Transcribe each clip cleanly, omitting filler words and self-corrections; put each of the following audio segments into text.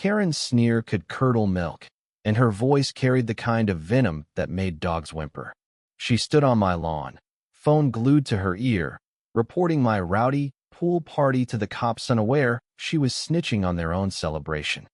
Karen's sneer could curdle milk, and her voice carried the kind of venom that made dogs whimper. She stood on my lawn, phone glued to her ear, reporting my rowdy pool party to the cops, unaware she was snitching on their own celebration.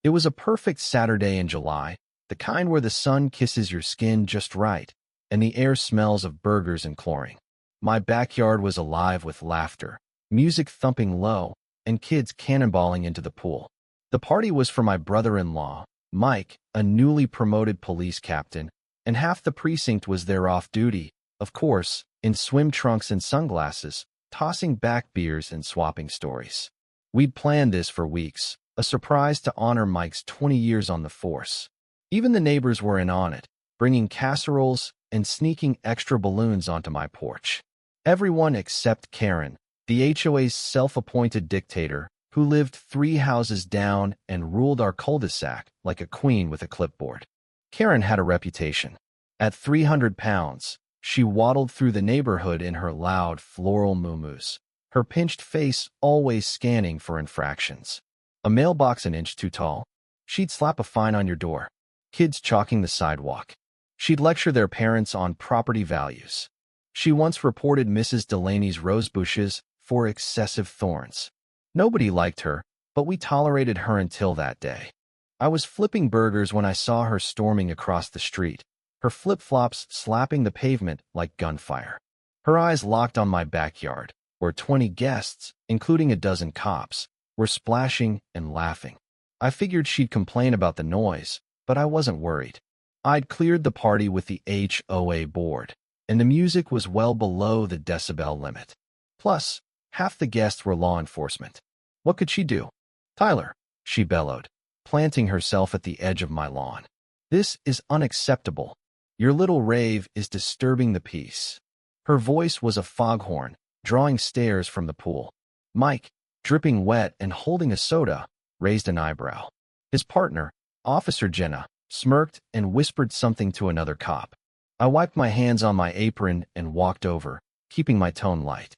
It was a perfect Saturday in July, the kind where the sun kisses your skin just right, and the air smells of burgers and chlorine. My backyard was alive with laughter, music thumping low, and kids cannonballing into the pool. The party was for my brother-in-law, Mike, a newly promoted police captain, and half the precinct was there off duty, of course, in swim trunks and sunglasses, tossing back beers and swapping stories. We'd planned this for weeks, a surprise to honor Mike's 20 years on the force. Even the neighbors were in on it, bringing casseroles and sneaking extra balloons onto my porch. Everyone except Karen, the HOA's self-appointed dictator, who lived 3 houses down and ruled our cul-de-sac like a queen with a clipboard. Karen had a reputation. At 300 pounds, she waddled through the neighborhood in her loud floral muumuus, her pinched face always scanning for infractions. A mailbox an inch too tall, she'd slap a fine on your door. Kids chalking the sidewalk. She'd lecture their parents on property values. She once reported Mrs. Delaney's rose bushes for excessive thorns. Nobody liked her, but we tolerated her until that day. I was flipping burgers when I saw her storming across the street, her flip-flops slapping the pavement like gunfire. Her eyes locked on my backyard, where 20 guests, including a dozen cops, were splashing and laughing. I figured she'd complain about the noise, but I wasn't worried. I'd cleared the party with the HOA board, and the music was well below the decibel limit. Plus, half the guests were law enforcement. What could she do? "Tyler," she bellowed, planting herself at the edge of my lawn. "This is unacceptable. Your little rave is disturbing the peace." Her voice was a foghorn, drawing stares from the pool. Mike, dripping wet and holding a soda, raised an eyebrow. His partner, Officer Jenna, smirked and whispered something to another cop. I wiped my hands on my apron and walked over, keeping my tone light.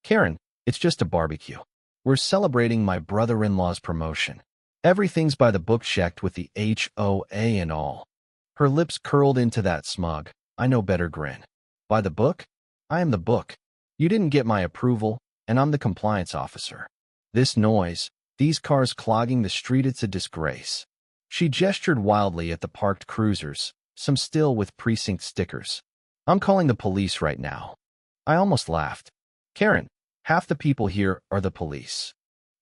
"Karen, it's just a barbecue. We're celebrating my brother-in-law's promotion. Everything's by the book, checked with the HOA and all." Her lips curled into that smug, I know better grin. "By the book? I am the book. You didn't get my approval, and I'm the compliance officer. This noise, these cars clogging the street, it's a disgrace." She gestured wildly at the parked cruisers, some still with precinct stickers. "I'm calling the police right now." I almost laughed. "Karen, half the people here are the police."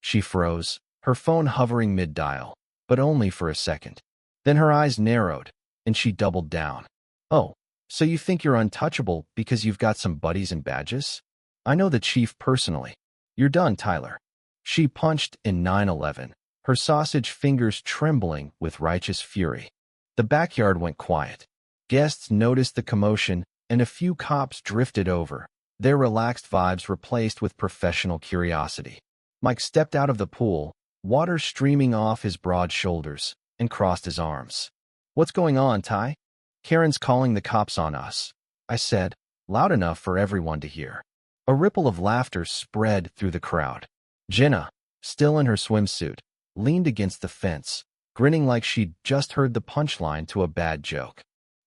She froze, her phone hovering mid-dial, but only for a second. Then her eyes narrowed, and she doubled down. "Oh, so you think you're untouchable because you've got some buddies and badges? I know the chief personally. You're done, Tyler." She punched in 9/11, her sausage fingers trembling with righteous fury. The backyard went quiet. Guests noticed the commotion, and a few cops drifted over, their relaxed vibes replaced with professional curiosity. Mike stepped out of the pool, water streaming off his broad shoulders, and crossed his arms. "What's going on, Ty?" "Karen's calling the cops on us," I said, loud enough for everyone to hear. A ripple of laughter spread through the crowd. Jenna, still in her swimsuit, leaned against the fence, grinning like she'd just heard the punchline to a bad joke.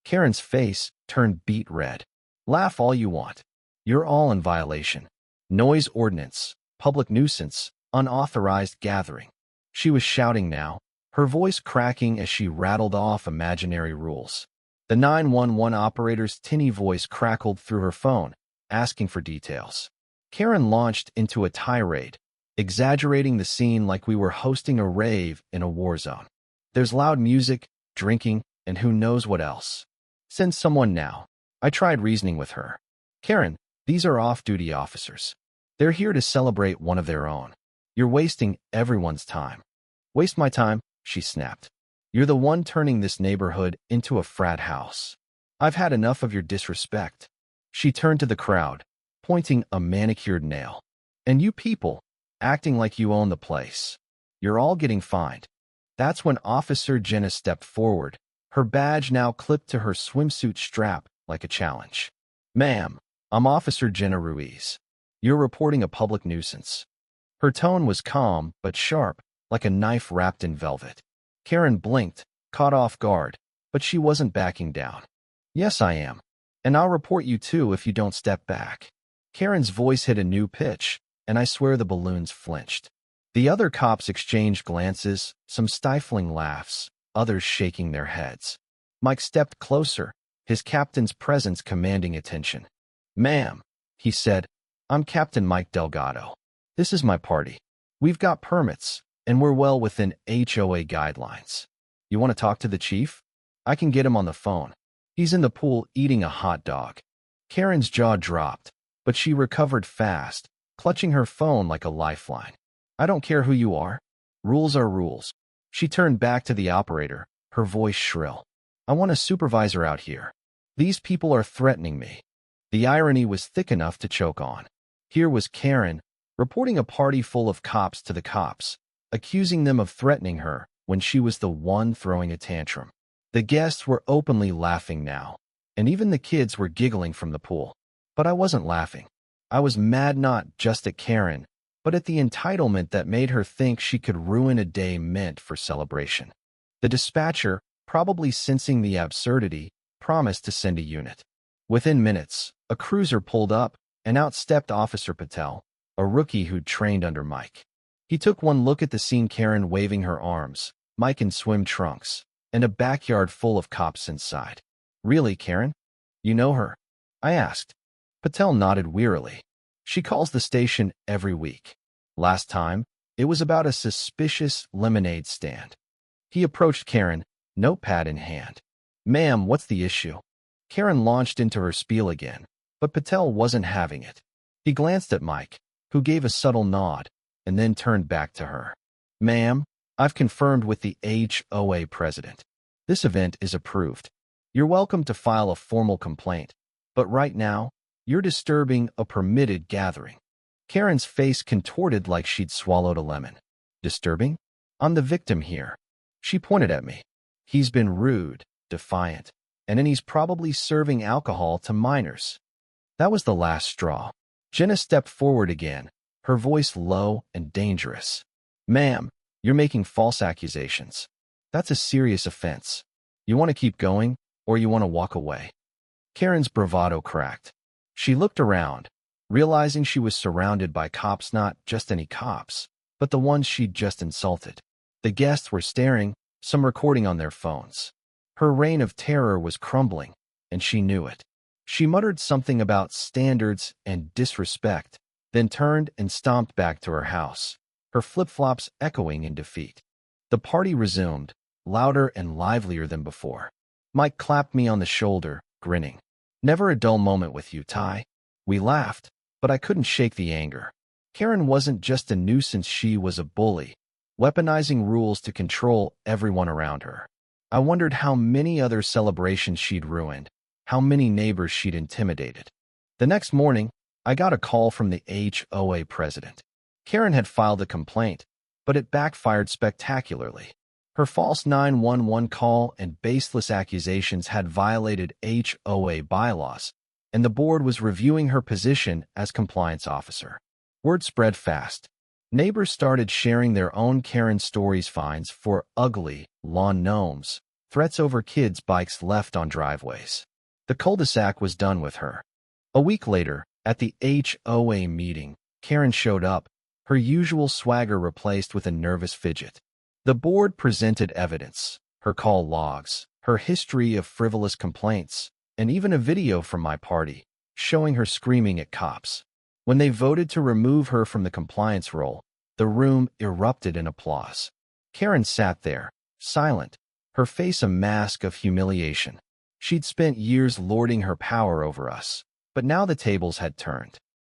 Karen's face turned beet red. "Laugh all you want. You're all in violation. Noise ordinance, public nuisance, unauthorized gathering." She was shouting now, her voice cracking as she rattled off imaginary rules. The 911 operator's tinny voice crackled through her phone, asking for details. Karen launched into a tirade, exaggerating the scene like we were hosting a rave in a war zone. "There's loud music, drinking, and who knows what else. Send someone now." I tried reasoning with her. "Karen, these are off-duty officers. They're here to celebrate one of their own. You're wasting everyone's time." "Waste my time?" she snapped. "You're the one turning this neighborhood into a frat house. I've had enough of your disrespect." She turned to the crowd, pointing a manicured nail. "And you people, acting like you own the place. You're all getting fined." That's when Officer Jenna stepped forward, her badge now clipped to her swimsuit strap like a challenge. "Ma'am, I'm Officer Jenna Ruiz. You're reporting a public nuisance." Her tone was calm but sharp, like a knife wrapped in velvet. Karen blinked, caught off guard, but she wasn't backing down. Yes, I am. And I'll report you too if you don't step back. Karen's voice hit a new pitch, and I swear the balloons flinched. The other cops exchanged glances, some stifling laughs, others shaking their heads. Mike stepped closer, his captain's presence commanding attention. Ma'am, he said, I'm Captain Mike Delgado. This is my party. We've got permits, and we're well within HOA guidelines. You want to talk to the chief? I can get him on the phone. He's in the pool eating a hot dog. Karen's jaw dropped, but she recovered fast, clutching her phone like a lifeline. I don't care who you are. Rules are rules. She turned back to the operator, her voice shrill. I want a supervisor out here. These people are threatening me. The irony was thick enough to choke on. Here was Karen, reporting a party full of cops to the cops, accusing them of threatening her when she was the one throwing a tantrum. The guests were openly laughing now, and even the kids were giggling from the pool. But I wasn't laughing. I was mad not just at Karen, but at the entitlement that made her think she could ruin a day meant for celebration. The dispatcher, probably sensing the absurdity, promised to send a unit. Within minutes, a cruiser pulled up, and out stepped Officer Patel, a rookie who'd trained under Mike. He took one look at the scene, Karen waving her arms, Mike in swim trunks, and a backyard full of cops inside. Really, Karen? You know her? I asked. Patel nodded wearily. She calls the station every week. Last time, it was about a suspicious lemonade stand. He approached Karen, notepad in hand. Ma'am, what's the issue? Karen launched into her spiel again, but Patel wasn't having it. He glanced at Mike, who gave a subtle nod, and then turned back to her. Ma'am, I've confirmed with the HOA president. This event is approved. You're welcome to file a formal complaint, but right now, you're disturbing a permitted gathering. Karen's face contorted like she'd swallowed a lemon. Disturbing? I'm the victim here. She pointed at me. He's been rude, defiant, and then he's probably serving alcohol to minors. That was the last straw. Jenna stepped forward again, her voice low and dangerous. Ma'am, you're making false accusations. That's a serious offense. You want to keep going, or you want to walk away? Karen's bravado cracked. She looked around, realizing she was surrounded by cops, not just any cops, but the ones she'd just insulted. The guests were staring, some recording on their phones. Her reign of terror was crumbling, and she knew it. She muttered something about standards and disrespect, then turned and stomped back to her house, her flip-flops echoing in defeat. The party resumed, louder and livelier than before. Mike clapped me on the shoulder, grinning. Never a dull moment with you, Ty. We laughed, but I couldn't shake the anger. Karen wasn't just a nuisance, she was a bully, weaponizing rules to control everyone around her. I wondered how many other celebrations she'd ruined, how many neighbors she'd intimidated. The next morning, I got a call from the HOA president. Karen had filed a complaint, but it backfired spectacularly. Her false 911 call and baseless accusations had violated HOA bylaws, and the board was reviewing her position as compliance officer. Word spread fast. Neighbors started sharing their own Karen stories, fines for ugly lawn gnomes, threats over kids' bikes left on driveways. The cul-de-sac was done with her. A week later, at the HOA meeting, Karen showed up, her usual swagger replaced with a nervous fidget. The board presented evidence, her call logs, her history of frivolous complaints, and even a video from my party, showing her screaming at cops. When they voted to remove her from the compliance role, the room erupted in applause. Karen sat there, silent, her face a mask of humiliation. She'd spent years lording her power over us, but now the tables had turned.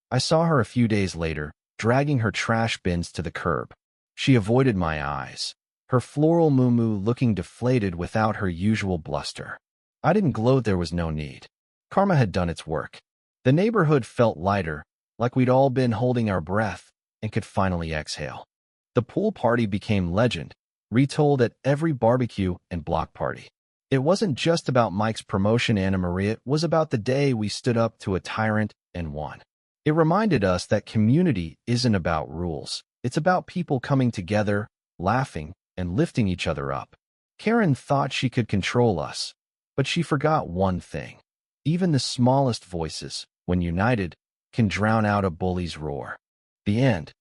I saw her a few days later, dragging her trash bins to the curb. She avoided my eyes, her floral muumuu looking deflated without her usual bluster. I didn't gloat, there was no need. Karma had done its work. The neighborhood felt lighter, like we'd all been holding our breath and could finally exhale. The pool party became legend, retold at every barbecue and block party. It wasn't just about Mike's promotion, Anna Maria, it was about the day we stood up to a tyrant and won. It reminded us that community isn't about rules. It's about people coming together, laughing, and lifting each other up. Karen thought she could control us, but she forgot one thing. Even the smallest voices, when united, can drown out a bully's roar. The end.